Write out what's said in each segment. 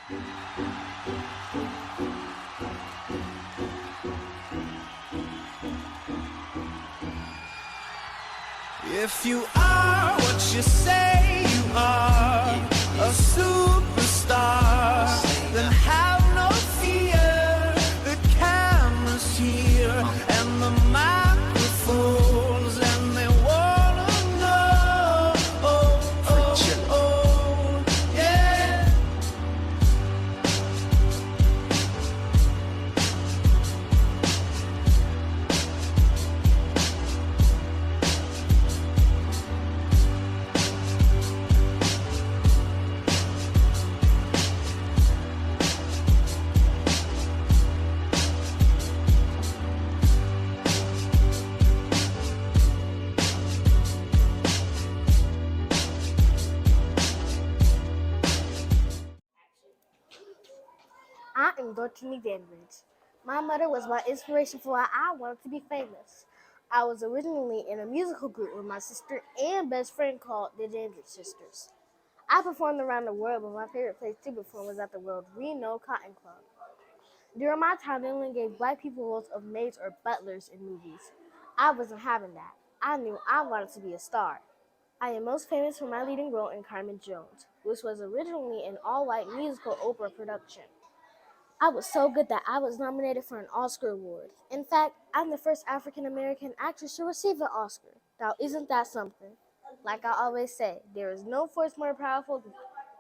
If you are what you say you are, a superstar, then have no fear. The camera's here and the microphones, and they wanna know. Oh, oh, oh, yeah. I am Dorothy Danbridge. My mother was my inspiration for why I wanted to be famous. I was originally in a musical group with my sister and best friend called the Dandridge Sisters. I performed around the world, but my favorite place to perform was at the World Reno Cotton Club. During my time, they only gave black people roles of maids or butlers in movies. I wasn't having that. I knew I wanted to be a star. I am most famous for my leading role in Carmen Jones, which was originally an all-white musical opera production. I was so good that I was nominated for an Oscar award. In fact, I'm the first African-American actress to receive an Oscar. Now, isn't that something? Like I always say, there is no force more powerful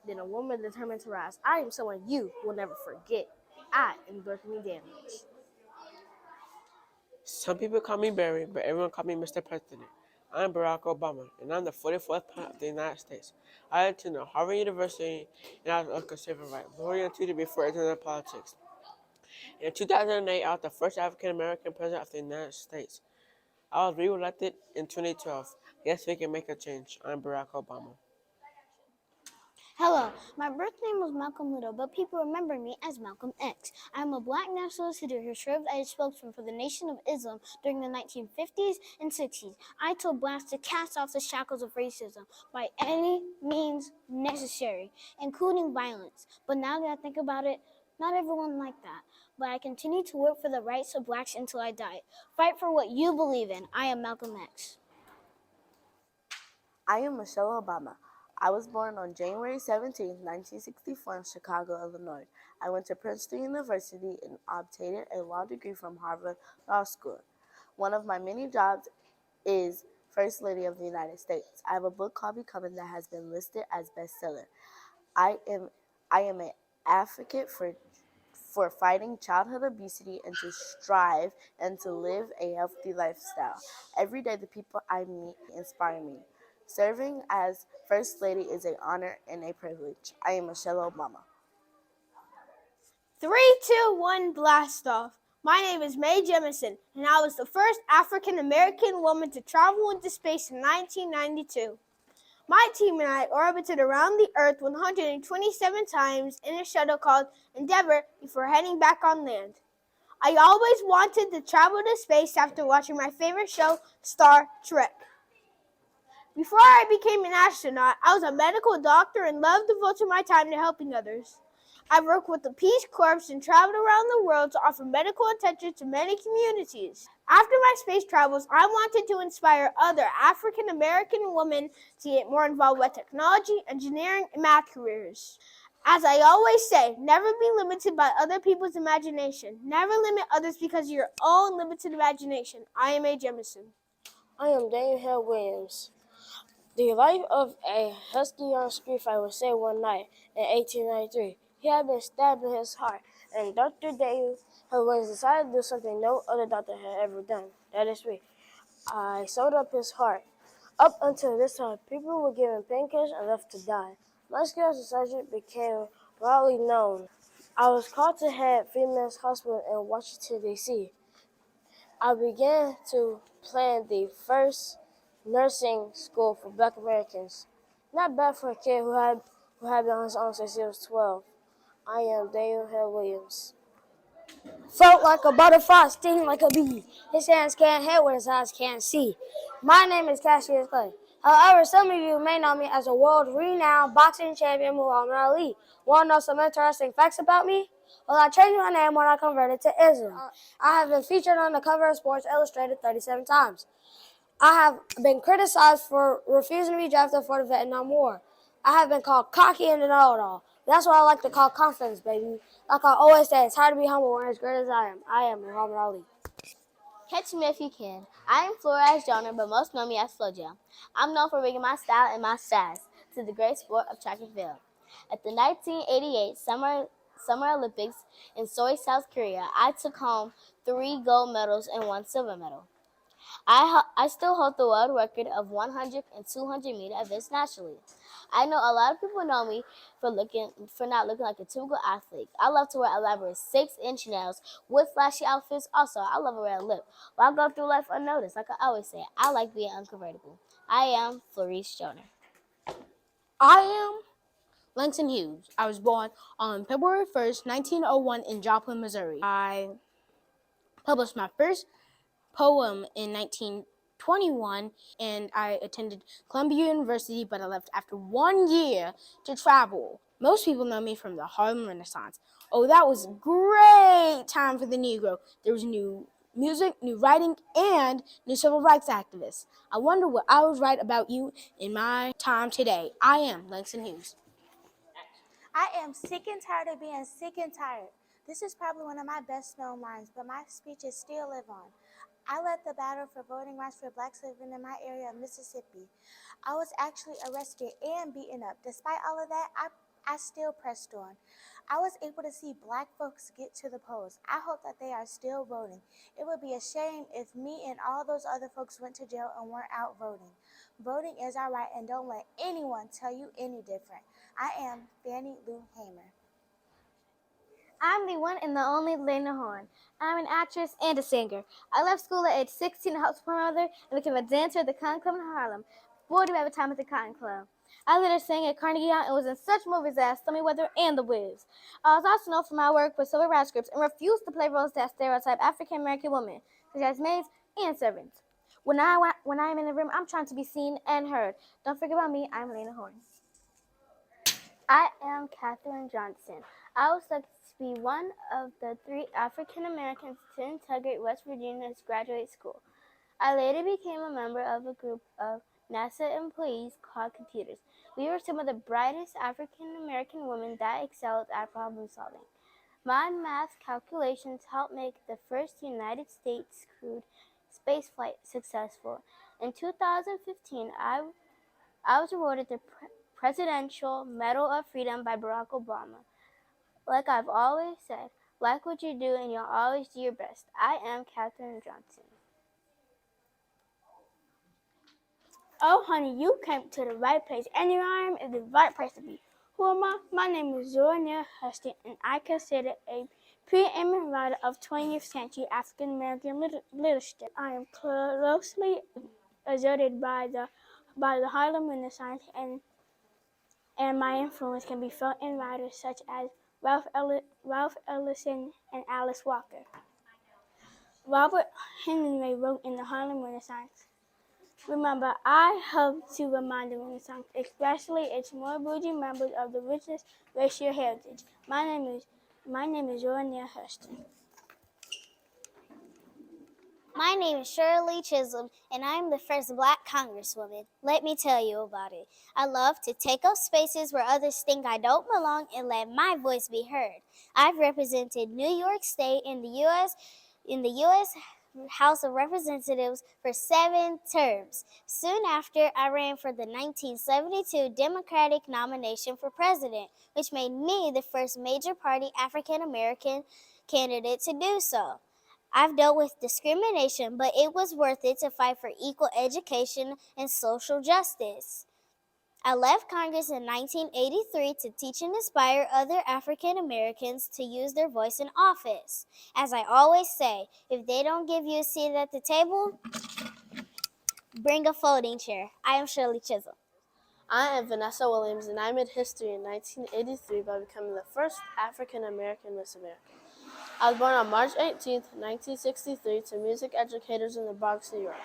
than a woman determined to rise. I am someone you will never forget. I am Dorothy Danbridge. Some people call me Barry, but everyone call me Mr. President. I'm Barack Obama, and I'm the 44th President of the United States. I attended Harvard University, and I was a conservative, brilliant tutor before entering politics. In 2008, I was the first African-American president of the United States. I was re-elected in 2012. Yes, we can make a change. I'm Barack Obama. Hello, my birth name was Malcolm Little, but people remember me as Malcolm X. I'm a black nationalist leader who served as a spokesman for the Nation of Islam during the 1950s and 60s. I told blacks to cast off the shackles of racism by any means necessary, including violence. But now that I think about it, not everyone like that. But I continue to work for the rights of blacks until I die. Fight for what you believe in. I am Malcolm X. I am Michelle Obama. I was born on January 17, 1964 in Chicago, Illinois. I went to Princeton University and obtained a law degree from Harvard Law School. One of my many jobs is First Lady of the United States. I have a book called Becoming that has been listed as bestseller. I am an advocate for fighting childhood obesity and to strive and to live a healthy lifestyle. Every day the people I meet inspire me. Serving as First Lady is an honor and a privilege. I am Michelle Obama. 3, 2, 1, blast off. My name is Mae Jemison, and I was the first African-American woman to travel into space in 1992. My team and I orbited around the Earth 127 times in a shuttle called Endeavour before heading back on land. I always wanted to travel to space after watching my favorite show, Star Trek. Before I became an astronaut, I was a medical doctor and loved devoting my time to helping others. I've worked with the Peace Corps and traveled around the world to offer medical attention to many communities. After my space travels, I wanted to inspire other African-American women to get more involved with technology, engineering, and math careers. As I always say, never be limited by other people's imagination. Never limit others because of your own limited imagination. I am Mae Jemison. I am Daniel Hill Williams. The life of a husky young street fighter was saved one night in 1893. He had been stabbed in his heart, and Dr. Daniel Hill Williams decided to do something no other doctor had ever done. That is me. I sewed up his heart. Up until this time, people were given painkillers and left to die. My skills as a surgeon became broadly known. I was called to head Freeman's Hospital in Washington, D.C. I began to plan the first nursing school for Black Americans. Not bad for a kid who had been on his own since he was 12. I am Daniel Hill Williams. Felt like a butterfly, sting like a bee. His hands can't hit what his eyes can't see. My name is Cassius Clay. However, some of you may know me as a world-renowned boxing champion, Muhammad Ali. Want to know some interesting facts about me? Well, I changed my name when I converted to Islam. I have been featured on the cover of Sports Illustrated 37 times. I have been criticized for refusing to be drafted for the Vietnam War. I have been called cocky and a know-it-all. That's what I like to call confidence, baby. Like I always say, it's hard to be humble when as great as I am. I am Muhammad Ali. Catch me if you can. I am Flores Joner, but most know me as FloJam. I'm known for bringing my style and my sass to the great sport of track and field. At the 1988 Summer Olympics in Seoul, South Korea, I took home 3 gold medals and 1 silver medal. I still hold the world record of 100 and 200 meter events nationally. I know a lot of people know me for not looking like a typical athlete. I love to wear elaborate 6-inch nails with flashy outfits. Also, I love a red lip. But I go through life unnoticed. Like I always say, I like being unconvertible. I am Florice Joner. I am Langston Hughes. I was born on February 1st, 1901 in Joplin, Missouri. I published my first poem in 1921, and I attended Columbia University, but I left after 1 year to travel. Most people know me from the Harlem Renaissance. Oh, that was a great time for the Negro. There was new music, new writing, and new civil rights activists. I wonder what I was right about you in my time today. I am Langston Hughes. I am sick and tired of being sick and tired. This is probably one of my best known lines, but my speeches still live on. I led the battle for voting rights for blacks living in my area of Mississippi. I was actually arrested and beaten up. Despite all of that, I still pressed on. I was able to see black folks get to the polls. I hope that they are still voting. It would be a shame if me and all those other folks went to jail and weren't out voting. Voting is our right, and don't let anyone tell you any different. I am Fannie Lou Hamer. I'm the one and the only Lena Horne. I'm an actress and a singer. I left school at age 16 to help support my mother and became a dancer at the Cotton Club in Harlem. Boy, do I have a time at the Cotton Club. I later sang at Carnegie Hall and was in such movies as Stormy Weather and The Wiz. I was also known for my work with civil rights groups and refused to play roles that stereotype African American women, such as maids and servants. When I'm in the room, I'm trying to be seen and heard. Don't forget about me. I'm Lena Horne. I am Katherine Johnson. I was selected to be one of the 3 African Americans to integrate West Virginia's graduate school. I later became a member of a group of NASA employees called Computers. We were some of the brightest African American women that excelled at problem solving. My math calculations helped make the first United States crewed spaceflight successful. In 2015, I was awarded the Presidential Medal of Freedom by Barack Obama. Like I've always said, like what you do and you'll always do your best. I am Katherine Johnson. Oh, honey, you came to the right place, and your arm is the right place to be. Who am I? My name is Zora Huston, and I consider a preeminent writer of 20th century African American literature. I am closely exerted by the Harlem Renaissance, and my influence can be felt in writers such as Ralph Ellison and Alice Walker. Robert Hemingway wrote in the Harlem Renaissance. Remember, I hope to remind the Renaissance, especially its more bougie members, of the richest racial heritage. My name is Zora Neale Hurston. My name is Shirley Chisholm, and I am the first Black Congresswoman. Let me tell you about it. I love to take up spaces where others think I don't belong and let my voice be heard. I've represented New York State in the U.S. House of Representatives for 7 terms. Soon after, I ran for the 1972 Democratic nomination for president, which made me the first major party African American candidate to do so. I've dealt with discrimination, but it was worth it to fight for equal education and social justice. I left Congress in 1983 to teach and inspire other African Americans to use their voice in office. As I always say, if they don't give you a seat at the table, bring a folding chair. I am Shirley Chisholm. I am Vanessa Williams, and I made history in 1983 by becoming the first African American Miss America. I was born on March 18, 1963, to music educators in the Bronx, New York.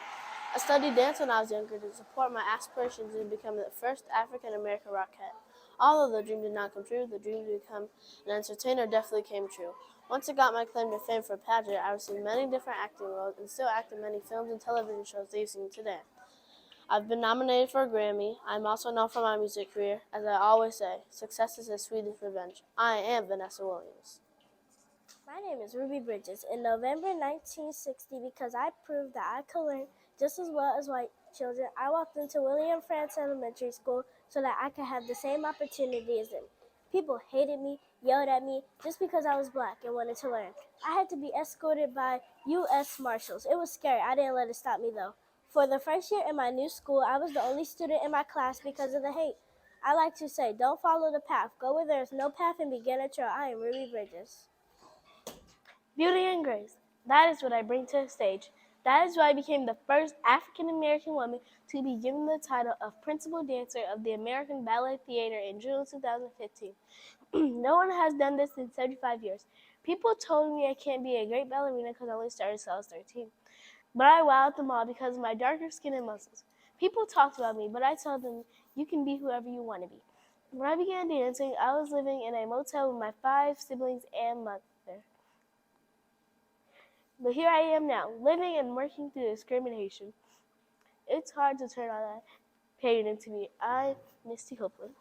I studied dance when I was younger to support my aspirations in becoming the first African American rockette. Although the dream did not come true, the dream to become an entertainer definitely came true. Once I got my claim to fame for a pageant, I received many different acting roles and still act in many films and television shows that you've seen today. I've been nominated for a Grammy. I'm also known for my music career. As I always say, success is as sweet as revenge. I am Vanessa Williams. My name is Ruby Bridges. In November 1960, because I proved that I could learn just as well as white children, I walked into William Frantz Elementary School so that I could have the same opportunity as them. People hated me, yelled at me, just because I was black and wanted to learn. I had to be escorted by U.S. Marshals. It was scary. I didn't let it stop me, though. For the first year in my new school, I was the only student in my class because of the hate. I like to say, don't follow the path. Go where there is no path and begin a trail. I am Ruby Bridges. Beauty and grace. That is what I bring to the stage. That is why I became the first African American woman to be given the title of Principal Dancer of the American Ballet Theater in June 2015. No one has done this in 75 years. People told me I can't be a great ballerina because I only started since I was 13. But I wowed them all because of my darker skin and muscles. People talked about me, but I told them, you can be whoever you want to be. When I began dancing, I was living in a motel with my 5 siblings and mother. But here I am now, living and working through discrimination. It's hard to turn all that pain into me. I'm Misty Copeland.